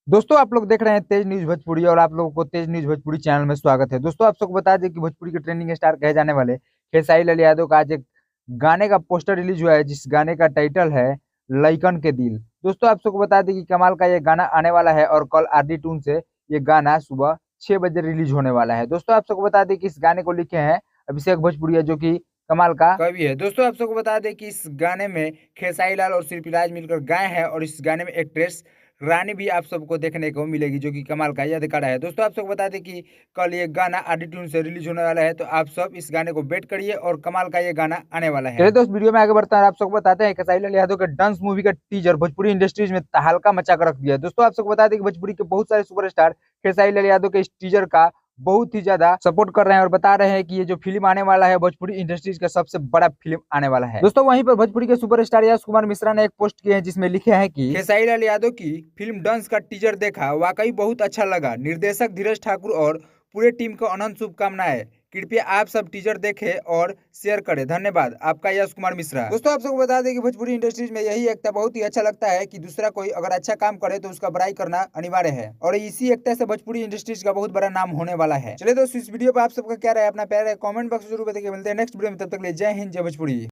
दोस्तों आप लोग देख रहे हैं तेज न्यूज भोजपुरी और आप लोगों को तेज न्यूज भोजपुरी चैनल में स्वागत है। दोस्तों आप सबको बता दें कि भोजपुरी के ट्रेंडिंग स्टार कहे जाने वाले खेसारी लाल यादव का आज एक गाने का पोस्टर रिलीज हुआ है, जिस गाने का टाइटल है लइकन के दिल। दोस्तों आप सबको बता दें कि कमाल का ये गाना आने वाला है और कल आरडी टून से ये गाना सुबह 6 बजे रिलीज होने वाला है। दोस्तों आप सबको बता दें कि इस गाने को लिखे हैं अभिषेक भोजपुरिया, जो कि कमाल का कवि है। दोस्तों आप सबको बता दें कि इस गाने में खेसारी लाल और शिल्पीराज मिलकर गाए हैं और इस गाने में एक्ट्रेस रानी भी आप सबको देखने को मिलेगी, जो कि कमाल का यादगार है। दोस्तों आप सबको बता दें कि कल ये गाना आरडी ट्यून से रिलीज होने वाला है, तो आप सब इस गाने को वेट करिए और कमाल का ये गाना आने वाला है। चलिए दोस्त वीडियो में आगे बढ़ता है, आप सबको बताते हैं खेसारी लाल यादव के डांस मूवी का टीजर भोजपुरी इंडस्ट्रीज में तहलका मचा कर रख दिया है। दोस्तों आप सबको बता दें कि भोजपुरी के बहुत सारे सुपरस्टार खेसारी लाल यादव के इस टीजर का बहुत ही ज्यादा सपोर्ट कर रहे हैं और बता रहे हैं कि ये जो फिल्म आने वाला है भोजपुरी इंडस्ट्रीज का सबसे बड़ा फिल्म आने वाला है। दोस्तों वहीं पर भोजपुरी के सुपरस्टार यश कुमार मिश्रा ने एक पोस्ट किए हैं, जिसमें लिखे हैं कि खेसारी लाल यादव की फिल्म डंस का टीजर देखा, वाकई बहुत अच्छा लगा। निर्देशक धीरज ठाकुर और पूरे टीम को अनंत शुभकामनाएं। कृपया आप सब टीजर देखें और शेयर करें। धन्यवाद, आपका यश कुमार मिश्रा। दोस्तों आप सबको बता दें कि भोजपुरी इंडस्ट्रीज में यही एकता बहुत ही अच्छा लगता है कि दूसरा कोई अगर अच्छा काम करे तो उसका बड़ाई करना अनिवार्य है, और इसी एकता से भोजपुरी इंडस्ट्रीज का बहुत बड़ा नाम होने वाला है। चलिए दोस्तों इस वीडियो पर आप सबका क्या राय, अपना प्यार है कमेंट बॉक्स में जरूर बताइए। मिलते हैं नेक्स्ट वीडियो में, तब तक के लिए जय हिंद जय भोजपुरी।